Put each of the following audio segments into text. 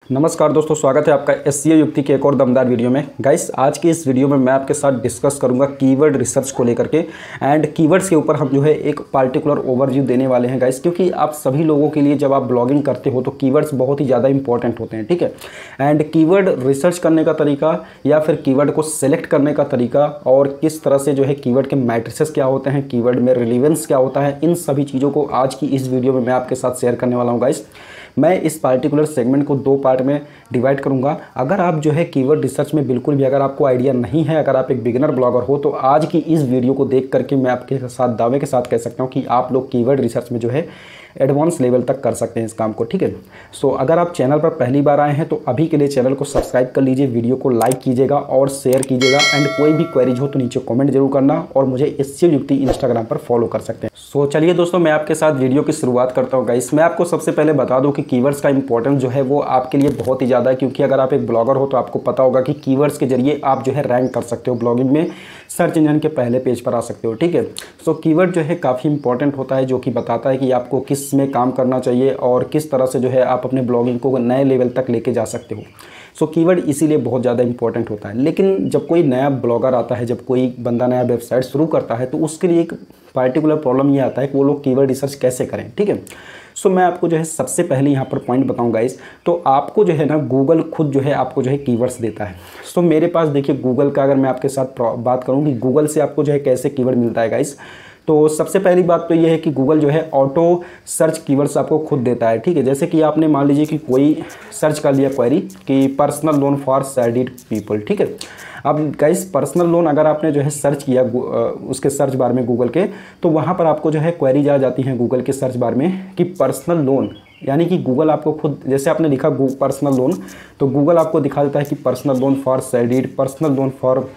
नमस्कार दोस्तों, स्वागत है आपका एससीओ युक्ति के एक और दमदार वीडियो में। गाइस, आज की इस वीडियो में मैं आपके साथ डिस्कस करूंगा कीवर्ड रिसर्च को लेकर के एंड कीवर्ड्स के ऊपर हम जो है एक पार्टिकुलर ओवरव्यू देने वाले हैं गाइस, क्योंकि आप सभी लोगों के लिए जब आप ब्लॉगिंग करते हो तो कीवर्ड्स बहुत ही ज़्यादा इंपॉर्टेंट होते हैं, ठीक है। एंड कीवर्ड रिसर्च करने का तरीका या फिर कीवर्ड को सिलेक्ट करने का तरीका और किस तरह से जो है कीवर्ड के मैट्रिसेस क्या होते हैं, कीवर्ड में रिलेवेंस क्या होता है, इन सभी चीज़ों को आज की इस वीडियो में मैं आपके साथ शेयर करने वाला हूँ गाइस। मैं इस पार्टिकुलर सेगमेंट को दो पार्ट में डिवाइड करूंगा। अगर आप जो है कीवर्ड रिसर्च में बिल्कुल भी अगर आपको आइडिया नहीं है, अगर आप एक बिगिनर ब्लॉगर हो, तो आज की इस वीडियो को देख करके मैं आपके साथ दावे के साथ कह सकता हूं कि आप लोग कीवर्ड रिसर्च में जो है एडवांस लेवल तक कर सकते हैं इस काम को, ठीक है। सो अगर आप चैनल पर पहली बार आए हैं तो अभी के लिए चैनल को सब्सक्राइब कर लीजिए, वीडियो को लाइक कीजिएगा और शेयर कीजिएगा। एंड कोई भी क्वेरीज हो तो नीचे कमेंट जरूर करना और मुझे एससीओ युक्ति इंस्टाग्राम पर फॉलो कर सकते हैं। सो चलिए दोस्तों, मैं आपके साथ वीडियो की शुरुआत करता हूँ गाइस। मैं आपको सबसे पहले बता दूं कि कीवर्ड्स का इंपॉर्टेंस जो है वो आपके लिए बहुत ही ज़्यादा है, क्योंकि अगर आप एक ब्लॉगर हो तो आपको पता होगा कि कीवर्ड्स के जरिए आप जो है रैंक कर सकते हो ब्लॉगिंग में, सर्च इंजन के पहले पेज पर आ सकते हो, ठीक है। सो कीवर्ड जो है काफ़ी इंपॉर्टेंट होता है, जो कि बताता है कि आपको किस में काम करना चाहिए और किस तरह से जो है आप अपने ब्लॉगिंग को नए लेवल तक लेके जा सकते हो। सो कीवर्ड इसीलिए बहुत ज़्यादा इंपॉर्टेंट होता है। लेकिन जब कोई नया ब्लॉगर आता है, जब कोई बंदा नया वेबसाइट शुरू करता है, तो उसके लिए एक पार्टिकुलर प्रॉब्लम ये आता है कि वो लोग कीवर्ड रिसर्च कैसे करें, ठीक है। सो मैं आपको जो है सबसे पहले यहाँ पर पॉइंट बताऊँ गाइस, तो आपको जो है ना गूगल खुद जो है आपको जो है कीवर्ड्स देता है। सो मेरे पास देखिए गूगल का, अगर मैं आपके साथ बात करूँ कि गूगल से आपको जो है कैसे कीवर्ड मिलता है गाइस, तो सबसे पहली बात तो ये है कि गूगल जो है ऑटो सर्च कीवर्ड्स आपको खुद देता है, ठीक है। जैसे कि आपने मान लीजिए कि कोई सर्च कर लिया क्वेरी कि personal loan for salaried people, ठीक है। अब गाइस, पर्सनल लोन अगर आपने जो है सर्च किया उसके सर्च बार में गूगल के, तो वहाँ पर आपको जो है क्वेरीज आ जाती हैं गूगल के सर्च बार में कि पर्सनल लोन, यानी कि गूगल आपको खुद, जैसे आपने लिखा पर्सनल लोन, तो गूगल आपको दिखा देता है कि personal loan for salaried, personal loan for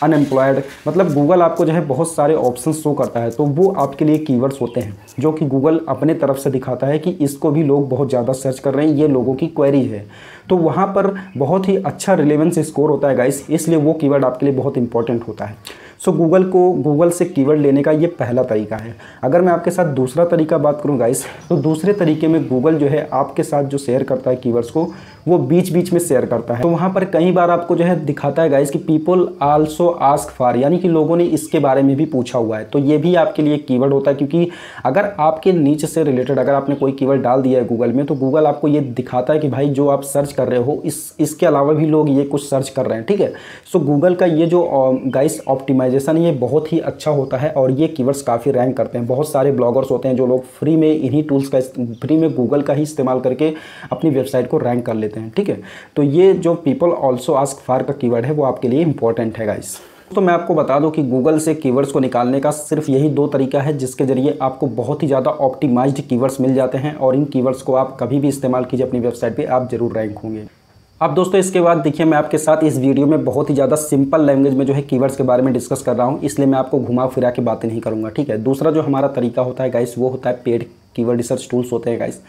unemployed. मतलब गूगल आपको जो है बहुत सारे ऑप्शन शो करता है, तो वो आपके लिए कीवर्ड्स होते हैं जो कि गूगल अपने तरफ से दिखाता है कि इसको भी लोग बहुत ज़्यादा सर्च कर रहे हैं, ये लोगों की क्वेरी है। तो वहाँ पर बहुत ही अच्छा रिलेवेंस स्कोर होता है गाइस, इसलिए वो कीवर्ड आपके लिए बहुत इंपॉर्टेंट होता है। सो गूगल से कीवर्ड लेने का ये पहला तरीका है। अगर मैं आपके साथ दूसरा तरीका बात करूं गाइस, तो दूसरे तरीके में गूगल जो है आपके साथ जो शेयर करता है कीवर्ड्स को, वो बीच बीच में शेयर करता है। तो वहाँ पर कई बार आपको जो है दिखाता है गाइस कि पीपल आल्सो आस्क फॉर, यानी कि लोगों ने इसके बारे में भी पूछा हुआ है। तो ये भी आपके लिए कीवर्ड होता है, क्योंकि अगर आपके नीचे से रिलेटेड अगर आपने कोई कीवर्ड डाल दिया है गूगल में, तो गूगल आपको ये दिखाता है कि भाई जो आप सर्च कर रहे हो इसके अलावा भी लोग ये कुछ सर्च कर रहे हैं, ठीक है। सो गूगल का ये जो गाइस ऑप्टिमाइजेशन ये बहुत ही अच्छा होता है और ये कीवर्ड्स काफ़ी रैंक करते हैं। बहुत सारे ब्लॉगर्स होते हैं जो लोग फ्री में इन्हीं टूल्स का, फ्री में गूगल का ही इस्तेमाल करके अपनी वेबसाइट को रैंक कर लेते हैं, ठीक है। तो ये जो पीपल ऑल्सो आस्क फॉर का कीवर्ड है वो आपके लिए इंपॉर्टेंट है गाइस। तो मैं आपको बता दूं कि गूगल से कीवर्ड्स को निकालने का सिर्फ यही दो तरीका है, जिसके जरिए आपको बहुत ही ज़्यादा ऑप्टिमाइज्ड कीवर्ड्स मिल जाते हैं और इन कीवर्ड्स को आप कभी भी इस्तेमाल कीजिए अपनी वेबसाइट पे, आप जरूर रैंक होंगे। अब दोस्तों इसके बाद देखिए, मैं आपके साथ इस वीडियो में बहुत ही ज़्यादा सिंपल लैंग्वेज में जो है कीवर्ड्स के बारे में डिस्कस कर रहा हूँ, इसलिए मैं आपको घुमा फिरा के बातें नहीं करूँगा, ठीक है। दूसरा जो हमारा तरीका होता है गाइस, वो होता है पेड कीवर्ड रिसर्च टूल्स होते हैं गाइस।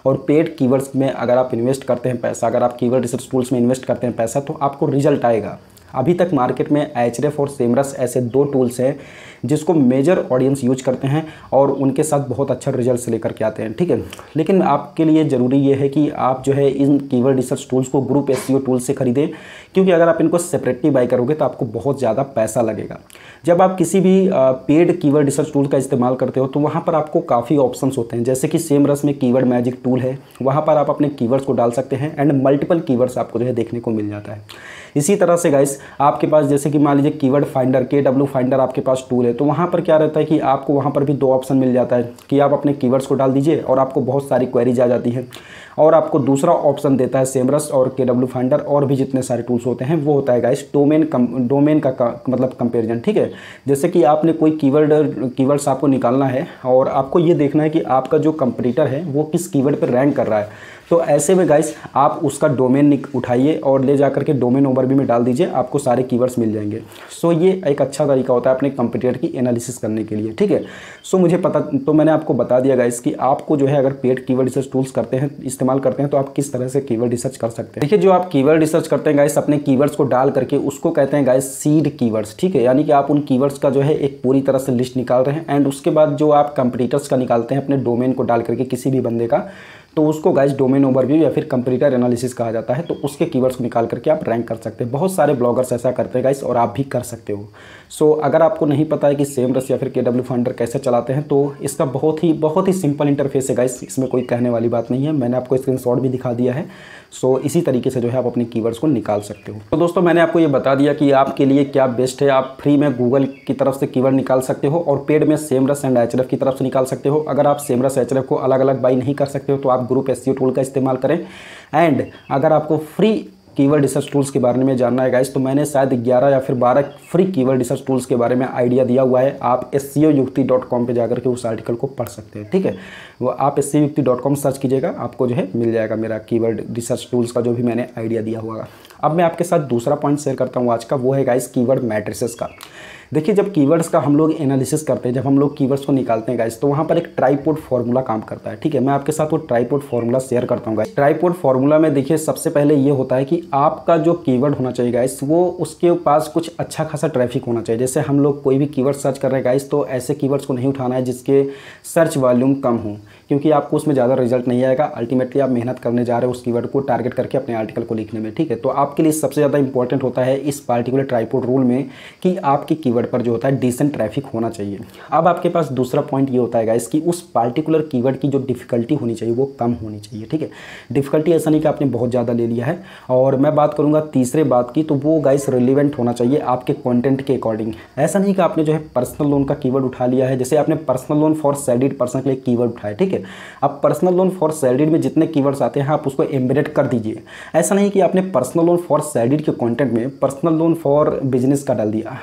और पेड कीवर्ड्स में अगर आप इन्वेस्ट करते हैं पैसा, अगर आप कीवर्ड रिसर्च टूल्स में इन्वेस्ट करते हैं पैसा, तो आपको रिजल्ट आएगा। अभी तक मार्केट में एचरेफ और सेमरस ऐसे दो टूल्स हैं जिसको मेजर ऑडियंस यूज करते हैं और उनके साथ बहुत अच्छा रिजल्ट्स लेकर के आते हैं, ठीक है। लेकिन आपके लिए ज़रूरी ये है कि आप जो है इन कीवर्ड रिसर्च टूल्स को ग्रुप एसईओ टूल्स से खरीदें, क्योंकि अगर आप इनको सेपरेटली बाई करोगे तो आपको बहुत ज़्यादा पैसा लगेगा। जब आप किसी भी पेड कीवर्ड रिसर्च टूल का इस्तेमाल करते हो तो वहाँ पर आपको काफ़ी ऑप्शंस होते हैं, जैसे कि सेमरस में कीवर्ड मैजिक टूल है, वहाँ पर आप अपने कीवर्ड्स को डाल सकते हैं एंड मल्टीपल कीवर्ड्स आपको जो है देखने को मिल जाता है। इसी तरह से गाइस, आपके पास जैसे कि मान लीजिए कीवर्ड फाइंडर, KW फाइंडर आपके पास टूल है, तो वहाँ पर क्या रहता है कि आपको वहाँ पर भी दो ऑप्शन मिल जाता है कि आप अपने कीवर्ड्स को डाल दीजिए और आपको बहुत सारी क्वेरीज आ जाती हैं। और आपको दूसरा ऑप्शन देता है सेमरस और KW फाइंडर और भी जितने सारे टूल्स होते हैं, वो होता है गाइस डोमेन का मतलब कंपेरिजन, ठीक है। जैसे कि आपने कोई कीवर्ड्स आपको निकालना है और आपको ये देखना है कि आपका जो कंपटीटर है वो किस कीवर्ड पर रैंक कर रहा है, तो ऐसे में गाइस आप उसका डोमेन उठाइए और ले जाकर के डोमेन ओवरव्यू में डाल दीजिए, आपको सारे कीवर्ड्स मिल जाएंगे। सो ये एक अच्छा तरीका होता है अपने कंपटीटर की एनालिसिस करने के लिए, ठीक है। सो मुझे पता, तो मैंने आपको बता दिया गाइस कि आपको जो है अगर पेड कीवर्ड रिसर्च टूल्स करते हैं, इस्तेमाल करते हैं, तो आप किस तरह से कीवर्ड रिसर्च कर सकते हैं। देखिए, जो आप कीवर्ड रिसर्च करते हैं गाइस अपने कीवर्ड्स को डाल करके, उसको कहते हैं गाइस सीड कीवर्ड्स, ठीक है। यानी कि आप उन कीवर्ड्स का जो है एक पूरी तरह से लिस्ट निकाल रहे हैं एंड उसके बाद जो आप कंपटीटर्स का निकालते हैं अपने डोमेन को डाल करके किसी भी बंदे का, तो उसको गाइस डोमेन ओवरव्यू या फिर कंपैरेटर एनालिसिस कहा जाता है। तो उसके कीवर्ड्स को निकाल करके आप रैंक कर सकते हैं। बहुत सारे ब्लॉगर्स ऐसा करते हैं गाइस, और आप भी कर सकते हो। सो अगर आपको नहीं पता है कि सेमरस या फिर KW फाइंडर कैसे चलाते हैं, तो इसका बहुत ही सिंपल इंटरफेस है गाइस, इसमें कोई कहने वाली बात नहीं है। मैंने आपको स्क्रीनशॉट भी दिखा दिया है। सो इसी तरीके से जो है आप अपने कीवर्ड्स को निकाल सकते हो। तो दोस्तों मैंने आपको ये बता दिया कि आपके लिए क्या बेस्ट है। आप फ्री में गूगल की तरफ से कीवर्ड निकाल सकते हो और पेड में सेमरस एंड एचरएफ की तरफ से निकाल सकते हो। अगर आप सेमरस एचरएफ को अलग अलग बाई नहीं कर सकते हो तो आप ग्रुप SEO टूल का इस्तेमाल करें। एंड अगर आपको फ्री कीवर्ड रिसर्च टूल्स के बारे में जानना है गाइस, तो मैंने शायद 11 या फिर 12 फ्री कीवर्ड रिसर्च टूल्स के बारे में आइडिया दिया हुआ है। आप SEOyukti.com पे जाकर के उस आर्टिकल को पढ़ सकते हैं, ठीक है। वो आप SEOyukti.com सर्च कीजिएगा, आपको जो है मिल जाएगा मेरा कीवर्ड रिसर्च टूल्स का जो भी मैंने आइडिया दिया हुआ। अब मैं आपके साथ दूसरा पॉइंट शेयर करता हूँ आज का, वो है गाइस कीवर्ड मैट्रिसेस का। देखिए जब कीवर्ड्स का हम लोग एनालिसिस करते हैं, जब हम लोग कीवर्ड्स को निकालते हैं गाइस, तो वहाँ पर एक ट्राइपॉड फार्मूला काम करता है, ठीक है। मैं आपके साथ वो ट्राइपॉड फार्मूला शेयर करता हूँ गाइस। ट्राइपॉड फार्मूला में देखिए सबसे पहले ये होता है कि आपका जो कीवर्ड होना चाहिए गाइस, वो उसके पास कुछ अच्छा खासा ट्रैफिक होना चाहिए। जैसे हम लोग कोई भी कीवर्ड सर्च कर रहे हैं गाइस, तो ऐसे कीवर्ड्स को नहीं उठाना है जिसके सर्च वॉल्यूम कम हो, क्योंकि आपको उसमें ज़्यादा रिजल्ट नहीं आएगा। अल्टीमेटली आप मेहनत करने जा रहे हो उस कीवर्ड को टारगेट करके अपने आर्टिकल को लिखने में, ठीक है। तो आपके लिए सबसे ज़्यादा इंपॉर्टेंट होता है इस पार्टिकुलर ट्राइपॉड रूल में कि आपके कीवर्ड पर जो होता है डिसेंट ट्रैफिक होना चाहिए। अब आपके पास दूसरा पॉइंट ये होता है गाइस कि उस पार्टिकुलर कीवर्ड की जो डिफिकल्टी होनी चाहिए वो कम होनी चाहिए, ठीक है। डिफिकल्टी ऐसा नहीं कि आपने बहुत ज़्यादा ले लिया है। और मैं बात करूँगा तीसरे बात की, तो वो गाइस रिलेवेंट होना चाहिए आपके कंटेंट के अकॉर्डिंग। ऐसा नहीं कि आपने जो है पर्सनल लोन का कीवर्ड उठा लिया है, जैसे आपने personal loan for salaried person के लिए कीवर्ड उठाया, ठीक है। अब पर्सनल लोन फॉर सैलरीड में जितने कीवर्ड्स आते हैं आप उसको एम्बेडेड कर दीजिए। ऐसा नहीं कि आपने पर्सनल लोन फॉर सैलरीड के कंटेंट में पर्सनल लोन फॉर बिजनेस का डाल दिया,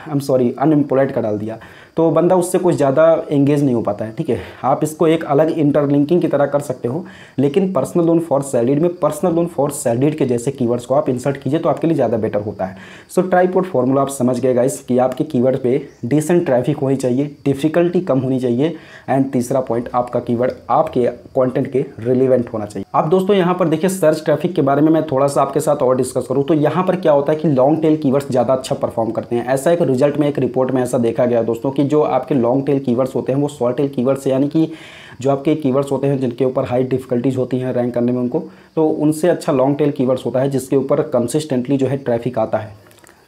अनएम्प्लॉयड का डाल दिया, तो बंदा उससे कुछ ज़्यादा एंगेज नहीं हो पाता है, ठीक है। आप इसको एक अलग इंटरलिंकिंग की तरह कर सकते हो, लेकिन पर्सनल लोन फॉर सैलरीड में पर्सनल लोन फॉर सैलरीड के जैसे कीवर्ड्स को आप इंसर्ट कीजिए तो आपके लिए ज़्यादा बेटर होता है। सो ट्राइपॉड फार्मूला आप समझ गए गाइस कि आपके कीवर्ड पे डिसेंट ट्रैफिक होनी चाहिए, डिफिकल्टी कम होनी चाहिए, एंड तीसरा पॉइंट आपका कीवर्ड आपके कंटेंट के रिलेवेंट होना चाहिए। अब दोस्तों यहाँ पर देखिए सर्च ट्रैफिक के बारे में मैं थोड़ा सा आपके साथ और डिस्कस करूँ तो यहाँ पर क्या होता है कि लॉन्ग टेल कीवर्ड्स ज़्यादा अच्छा परफॉर्म करते हैं। ऐसा एक रिजल्ट में, एक रिपोर्ट में ऐसा देखा गया दोस्तों कि जो आपके लॉन्ग टेल कीवर्ड्स होते हैं वो शॉर्ट टेल कीवर्ड्स से, यानी कि जो आपके कीवर्ड्स होते हैं जिनके ऊपर हाई डिफिकल्टीज होती हैं रैंक करने में उनको, तो उनसे अच्छा लॉन्ग टेल कीवर्ड्स होता है जिसके ऊपर कंसिस्टेंटली जो है ट्रैफिक आता है।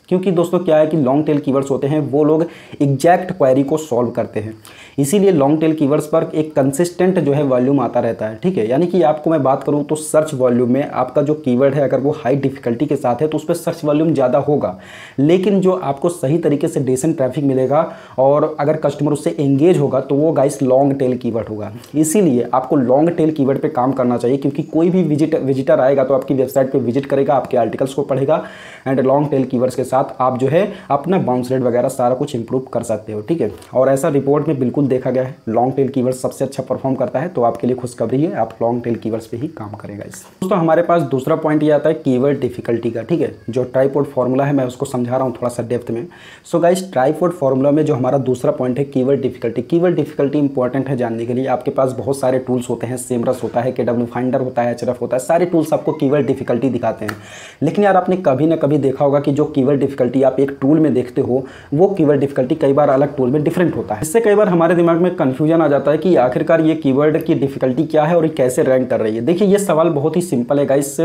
क्योंकि दोस्तों क्या है कि लॉन्ग टेल कीवर्ड्स होते हैं वो लोग एग्जैक्ट क्वेरी को सॉल्व करते हैं, इसीलिए लॉन्ग टेल कीवर्ड्स पर एक कंसिस्टेंट जो है वॉल्यूम आता रहता है, ठीक है। यानी कि आपको मैं बात करूं तो सर्च वॉल्यूम में आपका जो कीवर्ड है अगर वो हाई डिफिकल्टी के साथ है तो उस पर सर्च वॉल्यूम ज़्यादा होगा, लेकिन जो आपको सही तरीके से डिसेंट ट्रैफिक मिलेगा और अगर कस्टमर उससे एंगेज होगा तो वो गाइस लॉन्ग टेल कीवर्ड होगा। इसीलिए आपको लॉन्ग टेल कीवर्ड पर काम करना चाहिए, क्योंकि कोई भी विजिटर आएगा तो आपकी वेबसाइट पर विजिट करेगा, आपके आर्टिकल्स को पढ़ेगा, एंड लॉन्ग टेल कीवर्ड्स के साथ आप जो है अपना बाउंस रेट वगैरह सारा कुछ इंप्रूव कर सकते हो, ठीक है। और ऐसा रिपोर्ट में बिल्कुल देखा गया है, लॉन्ग टेल कीवर्ड सबसे अच्छा परफॉर्म करता है, तो आपके लिए खुशखबरी है, आप लॉन्ग टेल कीवर्ड्स पे ही काम करेगा। इस दोस्तों हमारे पास दूसरा पॉइंट ये आता है कीवर्ड डिफिकल्टी का, ठीक है। जो ट्राइपॉड फार्मूला है मैं उसको समझा रहा हूँ थोड़ा सा डेप्थ में। सो गाइस ट्राइपॉड फार्मूला में जो हमारा दूसरा पॉइंट है keyword difficulty. Keyword difficulty important है जानने के लिए। आपके पास बहुत सारे टूल्स होते हैं, सेमरस होता है, KW फाइंडर होता है, एचरएफ होता है, सारे टूल्स आपको कीवर्ड डिफिकल्टी दिखाते हैं। लेकिन यार आपने कभी ना कभी देखा होगा कि जो कीवर्ड डिफिकल्टी आप एक टूल में देखते हो वो कीवर्ड डिफिकल्टी कई बार अलग टूल में डिफरेंट होता है। इससे कई बार हमारे दिमाग में कंफ्यूजन आ जाता है कि आखिरकार ये कीवर्ड की डिफिकल्टी क्या है और ये कैसे रैंक कर रही है। देखिए ये सवाल बहुत ही सिंपल है गाइस।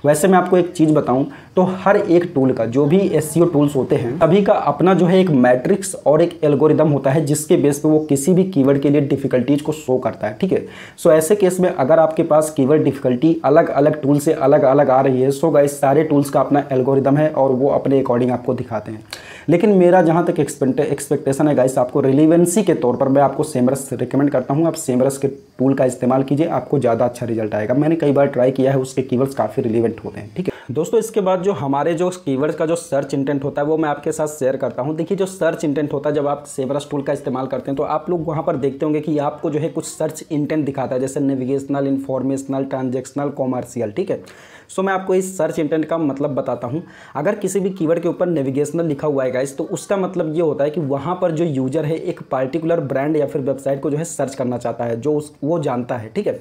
वैसे मैं आपको एक चीज़ बताऊं तो हर एक टूल का, जो भी SEO टूल्स होते हैं सभी का अपना जो है एक मैट्रिक्स और एक एल्गोरिदम होता है जिसके बेस पे वो किसी भी कीवर्ड के लिए डिफिकल्टीज को शो करता है, ठीक है। सो ऐसे केस में अगर आपके पास कीवर्ड डिफिकल्टी अलग अलग टूल से अलग अलग आ रही है, सो गाइस सारे टूल्स का अपना एल्गोरिदम है और वो अपने अकॉर्डिंग आपको दिखाते हैं। लेकिन मेरा जहाँ तक एक्सपेक्टेशन है गाइस, आपको रिलेवेंसी के तौर पर मैं आपको सेमरस रिकमेंड करता हूँ। आप सेमरस के टूल का इस्तेमाल कीजिए, आपको ज़्यादा अच्छा रिजल्ट आएगा। मैंने कई बार ट्राई किया है, उसके कीवर्ड्स काफ़ी रिलेवेंट होते हैं, ठीक है दोस्तों। इसके बाद जो हमारे जो कीवर्ड्स का जो सर्च इंटेंट होता है वो मैं आपके साथ शेयर करता हूँ। देखिए जो सर्च इंटेंट होता है, जब आप सेमरस टूल का इस्तेमाल करते हैं तो आप लोग वहाँ पर देखते होंगे कि आपको जो है कुछ सर्च इंटेंट दिखाता है, जैसे नेविगेशनल, इन्फॉर्मेशनल, ट्रांजेक्शनल, कॉमर्शियल, ठीक है। सो मैं आपको इस सर्च इंटेंट का मतलब बताता हूँ। अगर किसी भी कीवर्ड के ऊपर नेविगेशनल लिखा हुआ है गाइस, तो उसका मतलब ये होता है कि वहाँ पर जो यूजर है एक पार्टिकुलर ब्रांड या फिर वेबसाइट को जो है सर्च करना चाहता है, जो वो जानता है, ठीक है।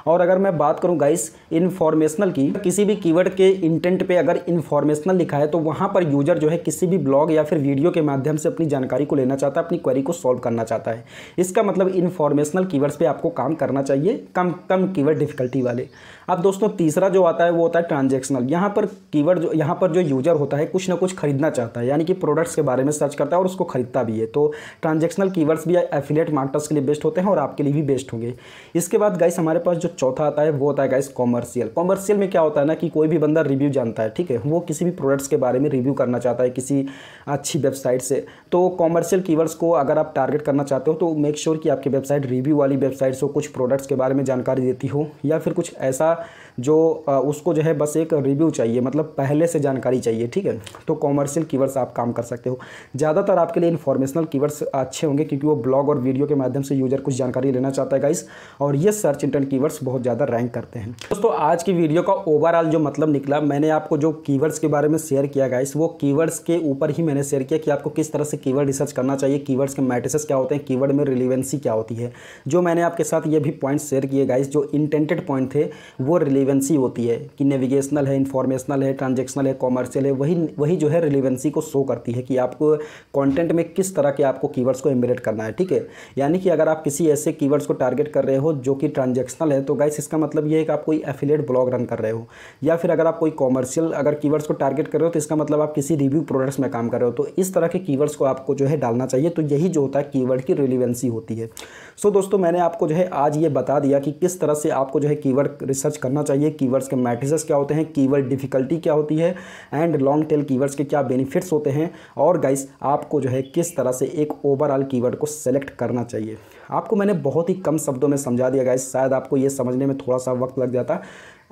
और अगर मैं बात करूं गाइस इन्फॉर्मेशनल की, किसी भी कीवर्ड के इंटेंट पे अगर इन्फॉर्मेशनल लिखा है तो वहां पर यूजर जो है किसी भी ब्लॉग या फिर वीडियो के माध्यम से अपनी जानकारी को लेना चाहता है, अपनी क्वेरी को सॉल्व करना चाहता है। इसका मतलब इन्फॉर्मेशनल कीवर्ड्स पे आपको काम करना चाहिए, कम कीवर्ड डिफिकल्टी वाले। अब दोस्तों तीसरा जो आता है वो होता है ट्रांजैक्शनल। यहाँ पर कीवर्ड यहाँ पर जो यूजर होता है कुछ ना कुछ खरीदना चाहता है, यानी कि प्रोडक्ट्स के बारे में सर्च करता है और उसको खरीदता भी है। तो ट्रांजैक्शनल कीवर्ड्स भी एफिलिएट मार्केटर्स के लिए बेस्ट होते हैं और आपके लिए भी बेस्ट होंगे। इसके बाद गाइस हमारे पास जो चौथा आता है वो होता है गाइस कॉमर्शियल। कॉमर्शियल में क्या होता है ना कि कोई भी बंदा रिव्यू जानता है, ठीक है, वो किसी भी प्रोडक्ट्स के बारे में रिव्यू करना चाहता है किसी अच्छी वेबसाइट से। तो कॉमर्शियल कीवर्ड्स को अगर आप टारगेट करना चाहते हो तो मेक श्योर कि आपकी वेबसाइट रिव्यू वाली वेबसाइट्स हो, कुछ प्रोडक्ट्स के बारे में जानकारी देती हो, या फिर कुछ ऐसा जो उसको जो है बस एक रिव्यू चाहिए, मतलब पहले से जानकारी चाहिए, ठीक है। तो कॉमर्शियल कीवर्ड्स आप काम कर सकते हो। ज़्यादातर आपके लिए इन्फॉर्मेशनल कीवर्ड्स अच्छे होंगे क्योंकि वो ब्लॉग और वीडियो के माध्यम से यूजर कुछ जानकारी लेना चाहता है गाइस, और ये सर्च इंटेंट कीवर्ड्स बहुत ज़्यादा रैंक करते हैं। दोस्तों आज की वीडियो का ओवरऑल जो मतलब निकला, मैंने आपको जो कीवर्ड्स के बारे में शेयर किया गाइस, वो कीवर्ड्स के ऊपर ही मैंने शेयर किया कि आपको किस तरह से कीवर्ड रिसर्च करना चाहिए, कीवर्ड्स के मैट्रिसेस क्या होते हैं, कीवर्ड में रिलेवेंसी क्या होती है। जो मैंने आपके साथ ये भी पॉइंट शेयर किए गाइस, जो इंटेंटेड पॉइंट थे वो रिलेवेंसी होती है कि नेविगेशनल है, इन्फॉर्मेशनल है, ट्रांजैक्शनल है, कॉमर्शियल है, वही जो है रिलेवेंसी को शो करती है कि आपको कंटेंट में किस तरह के आपको कीवर्ड्स को एम्बेड करना है, ठीक है। यानी कि अगर आप किसी ऐसे कीवर्ड्स को टारगेट कर रहे हो जो कि ट्रांजैक्शनल है तो गाइस इसका मतलब ये है कि आप कोई एफिलिएट ब्लॉग रन कर रहे हो, या फिर अगर आप कोई कॉमर्शियल अगर कीवर्ड्स को टारगेट कर रहे हो तो इसका मतलब आप किसी रिव्यू प्रोडक्ट्स में काम कर रहे हो। तो इस तरह के कीवर्ड्स को आपको जो है डालना चाहिए। तो यही जो होता है कीवर्ड की रिलेवेंसी होती है। सो दोस्तों मैंने आपको जो है आज ये बता दिया कि किस तरह से आपको जो है कीवर्ड रिसर्च करना चाहिए, कीवर्ड्स के मैट्रिसेस क्या होते हैं, कीवर्ड डिफिकल्टी क्या होती है, एंड लॉन्ग टेल कीवर्ड्स के क्या बेनिफिट्स होते हैं, और गाइस आपको जो है किस तरह से एक ओवरऑल कीवर्ड को सेलेक्ट करना चाहिए। आपको मैंने बहुत ही कम शब्दों में समझा दिया गाइस, शायद आपको ये समझने में थोड़ा सा वक्त लग जाता।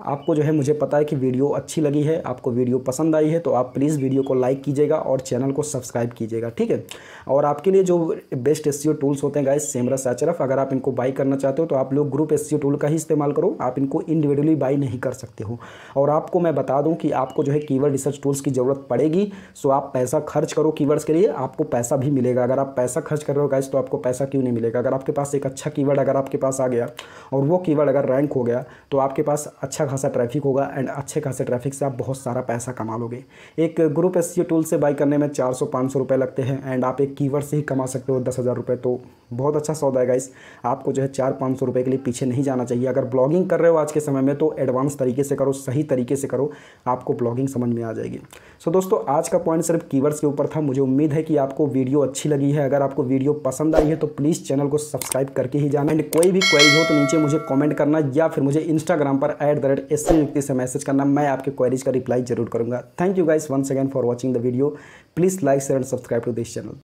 आपको जो है मुझे पता है कि वीडियो अच्छी लगी है, आपको वीडियो पसंद आई है, तो आप प्लीज़ वीडियो को लाइक कीजिएगा और चैनल को सब्सक्राइब कीजिएगा, ठीक है। और आपके लिए जो बेस्ट एसईओ टूल्स होते हैं गाइस सेमरस एचआरएफ, अगर आप इनको बाई करना चाहते हो तो आप लोग ग्रुप एसईओ टूल का ही इस्तेमाल करो, आप इनको इंडिविजुअली बाई नहीं कर सकते हो। और आपको मैं बता दूं कि आपको जो है कीवर्ड रिसर्च टूल्स की ज़रूरत पड़ेगी, सो आप पैसा खर्च करो कीवर्ड्स के लिए, आपको पैसा भी मिलेगा। अगर आप पैसा खर्च कर रहे हो गाइस तो आपको पैसा क्यों नहीं मिलेगा। अगर आपके पास एक अच्छा कीवर्ड अगर आपके पास आ गया और वो कीवर्ड अगर रैंक हो गया तो आपके पास अच्छा खासा ट्रैफिक होगा, एंड अच्छे खासे ट्रैफिक से आप बहुत सारा पैसा कमा लोगे। एक ग्रुप एसईओ टूल से बाई करने में 400-500 रुपये लगते हैं, एंड आप एक कीवर्ड से ही कमा सकते हो 10,000 रुपये। तो बहुत अच्छा सौदा है गाइस, आपको जो है 400-500 रुपये के लिए पीछे नहीं जाना चाहिए। अगर ब्लॉगिंग कर रहे हो आज के समय में तो एडवांस तरीके से करो, सही तरीके से करो, आपको ब्लॉगिंग समझ में आ जाएगी। सो दोस्तों आज का पॉइंट सिर्फ कीवर्ड्स के ऊपर था। मुझे उम्मीद है कि आपको वीडियो अच्छी लगी है। अगर आपको वीडियो पसंद आई है तो प्लीज़ चैनल को सब्सक्राइब करके ही जाना, एंड कोई भी क्वेरी हो तो नीचे मुझे कॉमेंट करना, या फिर मुझे इंस्टाग्राम पर @SEO से मैसेज करना, मैं आपके क्वेरीज का रिप्लाई जरूर करूंगा। Thank you guys once again for watching the video. Please like share and subscribe to this channel.